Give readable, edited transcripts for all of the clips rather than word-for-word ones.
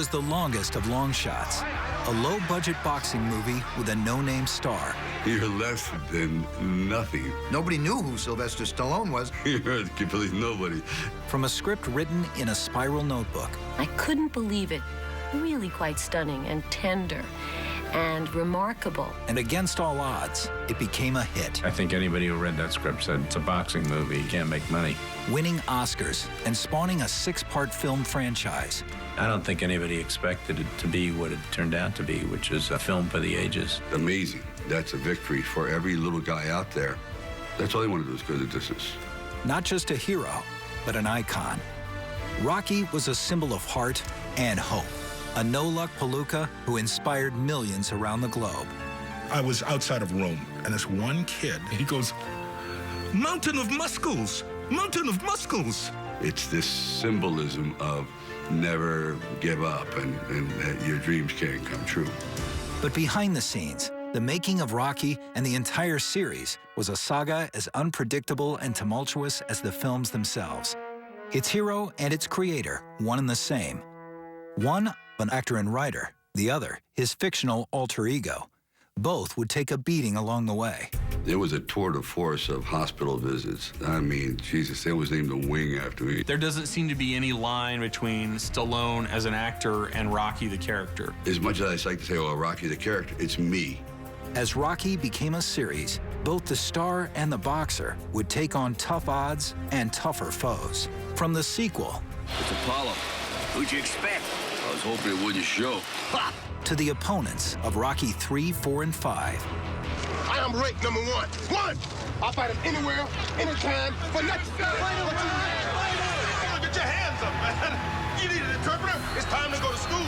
was the longest of long shots, a low-budget boxing movie with a no-name star. You're less than nothing. Nobody knew who Sylvester Stallone was. You're completely nobody. From a script written in a spiral notebook. I couldn't believe it. Really quite stunning and tender and remarkable. And against all odds, it became a hit. I think anybody who read that script said it's a boxing movie, you can't make money. Winning Oscars and spawning a 6-part film franchise. I don't think anybody expected it to be what it turned out to be, which is a film for the ages. Amazing. That's a victory for every little guy out there. That's all they want to do is go the distance. Not just a hero, but an icon. Rocky was a symbol of heart and hope. A no-luck palooka who inspired millions around the globe. I was outside of Rome, and this one kid, he goes, "Mountain of muscles! Mountain of muscles!" It's this symbolism of never give up and that your dreams can come true. But behind the scenes, the making of Rocky and the entire series was a saga as unpredictable and tumultuous as the films themselves. Its hero and its creator, one and the same. One, an actor and writer, the other, his fictional alter ego. Both would take a beating along the way. There was a tour de force of hospital visits. I mean, Jesus, they was named the Wing after me. There doesn't seem to be any line between Stallone as an actor and Rocky the character. As much as I like to say, oh, Rocky the character, it's me. As Rocky became a series, both the star and the boxer would take on tough odds and tougher foes. From the sequel, It's Apollo. Who'd you expect? I was hoping it wouldn't show. Ha! to the opponents of Rocky 3, 4, and 5. I am ranked number one. One! I'll fight him anywhere, anytime, for nothing. Get your hands up, man. You need an interpreter? It's time to go to school.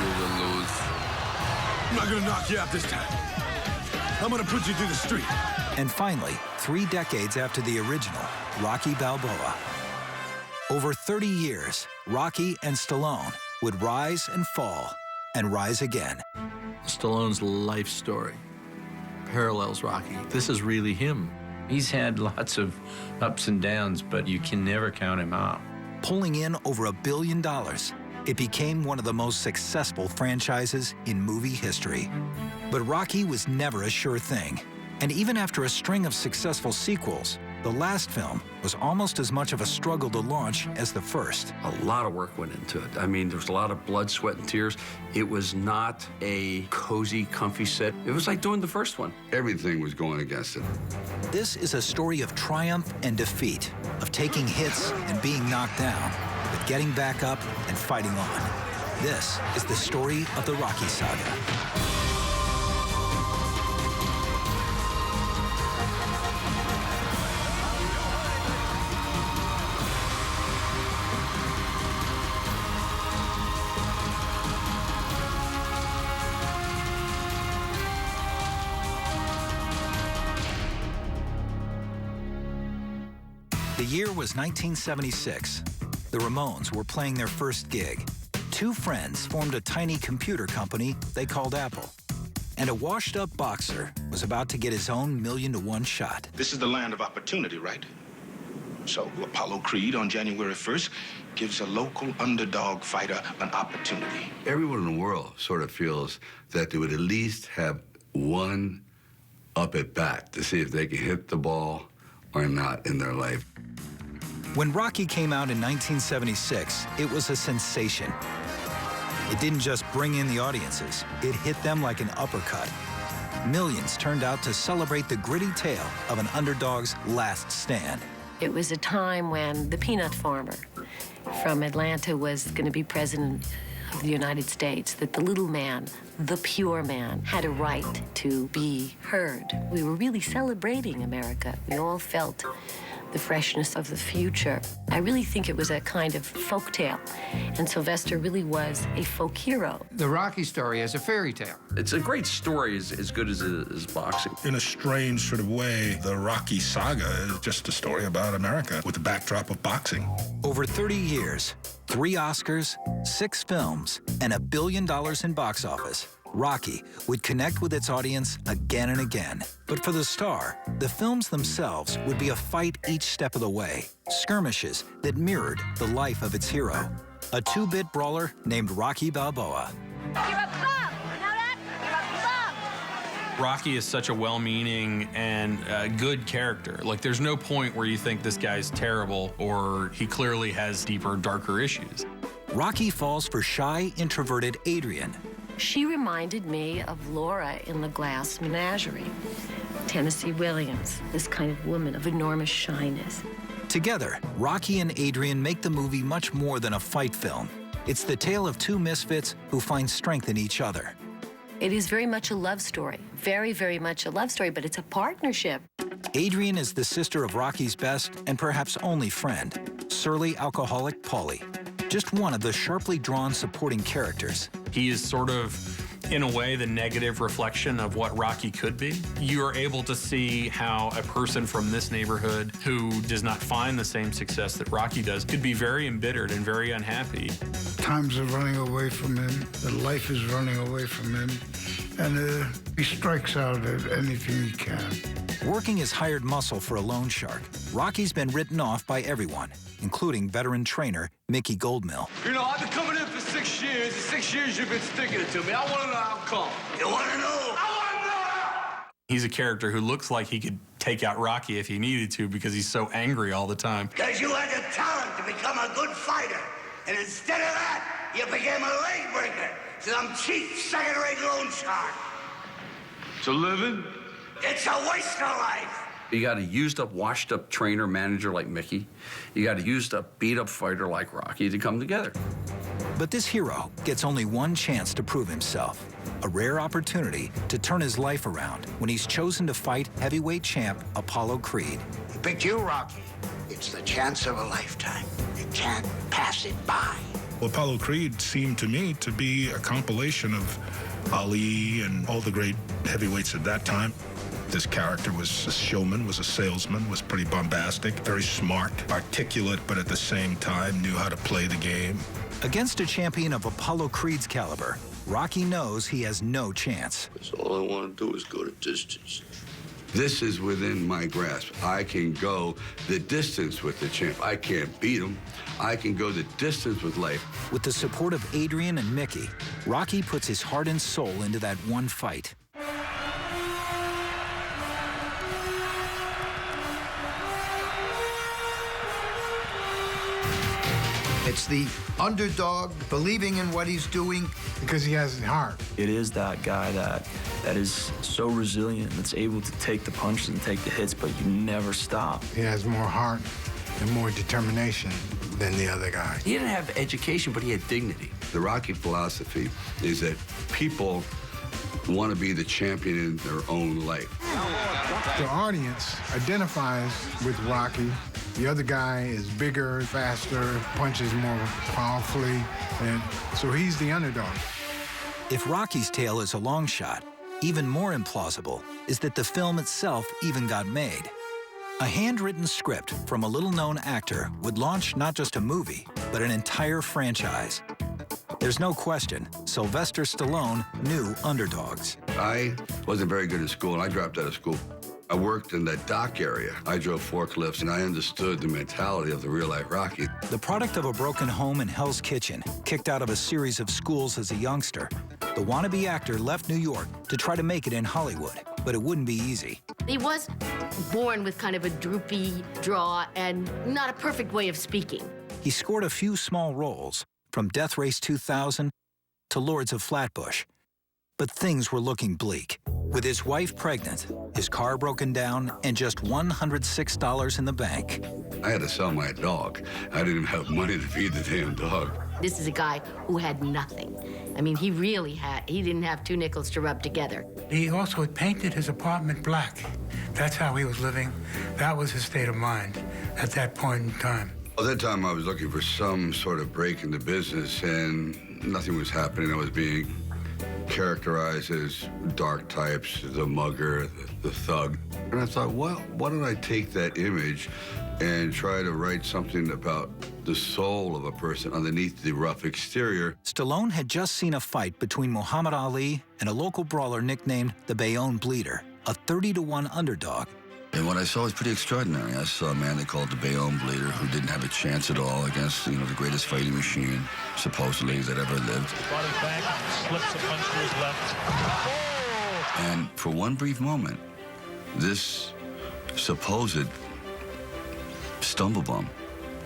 You're gonna lose. I'm not gonna knock you out this time. I'm gonna put you through the street. And finally, 3 decades after the original, Rocky Balboa. Over 30 years, Rocky and Stallone would rise and fall and rise again. Stallone's life story parallels Rocky. This is really him. He's had lots of ups and downs, but you can never count him out. Pulling in over $1 billion, it became one of the most successful franchises in movie history. But Rocky was never a sure thing. And even after a string of successful sequels, the last film was almost as much of a struggle to launch as the first. A lot of work went into it. I mean, there was a lot of blood, sweat, and tears. It was not a cozy, comfy set. It was like doing the first one. Everything was going against it. This is a story of triumph and defeat, of taking hits and being knocked down, but getting back up and fighting on. This is the story of the Rocky saga. The year was 1976. The Ramones were playing their first gig. 2 friends formed a tiny computer company they called Apple. And a washed-up boxer was about to get his own 1,000,000-to-1 shot. This is the land of opportunity, right? So Apollo Creed on January 1st gives a local underdog fighter an opportunity. Everyone in the world sort of feels that they would at least have one up at bat to see if they can hit the ball or not in their life. When Rocky came out in 1976, it was a sensation. It didn't just bring in the audiences, it hit them like an uppercut. Millions turned out to celebrate the gritty tale of an underdog's last stand. It was a time when the peanut farmer from Atlanta was going to be president of the United States, that the little man, the pure man, had a right to be heard. We were really celebrating America. We all felt the freshness of the future. I really think it was a kind of folk tale, and Sylvester really was a folk hero. The Rocky story is a fairy tale. It's a great story, as good as it is boxing. In a strange sort of way, the Rocky saga is just a story about America with the backdrop of boxing. Over 30 years, 3 Oscars, 6 films, and $1 billion in box office, Rocky would connect with its audience again and again. But for the star, the films themselves would be a fight each step of the way, skirmishes that mirrored the life of its hero. a two-bit brawler named Rocky Balboa. You're a bum! You know that? You're a bum! Rocky is such a well-meaning and good character. Like, there's no point where you think this guy's terrible or he clearly has deeper, darker issues. Rocky falls for shy, introverted Adrian. She reminded me of Laura in The Glass Menagerie. Tennessee Williams, this kind of woman of enormous shyness. Together, Rocky and Adrian make the movie much more than a fight film. It's the tale of two misfits who find strength in each other. It is very much a love story. Very, very much a love story, but it's a partnership. Adrian is the sister of Rocky's best and perhaps only friend, surly alcoholic Paulie. Just one of the sharply drawn supporting characters. He is sort of, in a way, the negative reflection of what Rocky could be. You are able to see how a person from this neighborhood who does not find the same success that Rocky does could be very embittered and very unhappy. Times are running away from him. The life is running away from him. And he strikes out at anything he can. Working as hired muscle for a loan shark, Rocky's been written off by everyone, including veteran trainer Mickey Goldmill. You know, I've been coming in for 6 years. The 6 years you've been sticking it to me. I want to know how come. You want to know? I want to know! He's a character who looks like he could take out Rocky if he needed to because he's so angry all the time. Because you had the talent to become a good fighter. And instead of that, you became a leg breaker. Some cheap, second-rate loan shark. It's a living? It's a waste of life. You got a used-up, washed-up trainer, manager like Mickey. You got a used-up, beat-up fighter like Rocky to come together. But this hero gets only one chance to prove himself. A rare opportunity to turn his life around when he's chosen to fight heavyweight champ Apollo Creed. He picked you, Rocky. It's the chance of a lifetime. You can't pass it by. Apollo Creed seemed to me to be a compilation of Ali and all the great heavyweights at that time. This character was a showman, was a salesman, was pretty bombastic, very smart, articulate, but at the same time knew how to play the game. Against a champion of Apollo Creed's caliber, Rocky knows he has no chance. All I want to do is go the distance. This is within my grasp. I can go the distance with the champ. I can't beat him. I can go the distance with life. With the support of Adrian and Mickey, Rocky puts his heart and soul into that one fight. It's the underdog believing in what he's doing. Because he has heart. It is that guy that is so resilient, that's able to take the punches and take the hits, but you never stop. He has more heart and more determination than the other guy. He didn't have education, but he had dignity. The Rocky philosophy is that people want to be the champion in their own life. The audience identifies with Rocky. The other guy is bigger, faster, punches more powerfully, and so he's the underdog. If Rocky's tale is a long shot, even more implausible is that the film itself even got made. A handwritten script from a little-known actor would launch not just a movie, but an entire franchise. There's no question, Sylvester Stallone knew underdogs. I wasn't very good in school, and I dropped out of school. I worked in the dock area. I drove forklifts, and I understood the mentality of the real-life Rocky. The product of a broken home in Hell's Kitchen, kicked out of a series of schools as a youngster, the wannabe actor left New York to try to make it in Hollywood, but it wouldn't be easy. He was born with kind of a droopy draw and not a perfect way of speaking. He scored a few small roles, from Death Race 2000 to Lords of Flatbush. But things were looking bleak. With his wife pregnant, his car broken down, and just $106 in the bank. I had to sell my dog. I didn't even have money to feed the damn dog. This is a guy who had nothing. I mean, he didn't have 2 nickels to rub together. He also painted his apartment black. That's how he was living. That was his state of mind at that point in time. At that time, I was looking for some sort of break in the business, and nothing was happening. I was being characterized as dark types, the mugger, the thug. And I thought, well, why don't I take that image and try to write something about the soul of a person underneath the rough exterior. Stallone had just seen a fight between Muhammad Ali and a local brawler nicknamed the Bayonne Bleeder, a 30-to-1 underdog. And what I saw was pretty extraordinary. I saw a man they called the Bayonne Bleeder who didn't have a chance at all against, the greatest fighting machine, supposedly, that ever lived. Body back, slips a punch to his left. And for one brief moment, this supposed stumblebum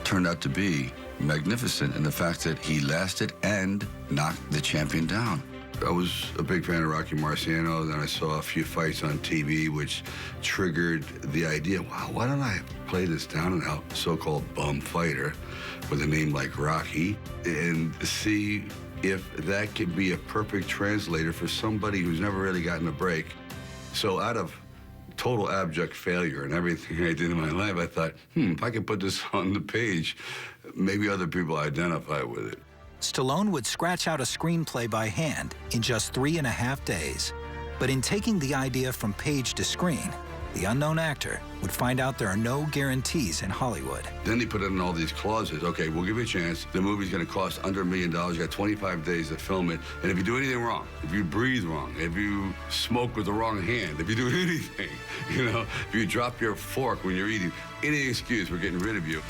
turned out to be magnificent in the fact that he lasted and knocked the champion down. I was a big fan of Rocky Marciano. Then I saw a few fights on TV, which triggered the idea, wow, why don't I play this down and out so-called bum fighter with a name like Rocky and see if that could be a perfect translator for somebody who's never really gotten a break. So out of total abject failure and everything I did in my life, I thought, if I could put this on the page, maybe other people identify with it. Stallone would scratch out a screenplay by hand in just 3.5 days. But in taking the idea from page to screen, the unknown actor would find out there are no guarantees in Hollywood. Then he put in all these clauses. Okay, we'll give you a chance. The movie's going to cost under $1 million. You got 25 days to film it. And if you do anything wrong, if you breathe wrong, if you smoke with the wrong hand, if you do anything, if you drop your fork when you're eating, any excuse, we're getting rid of you.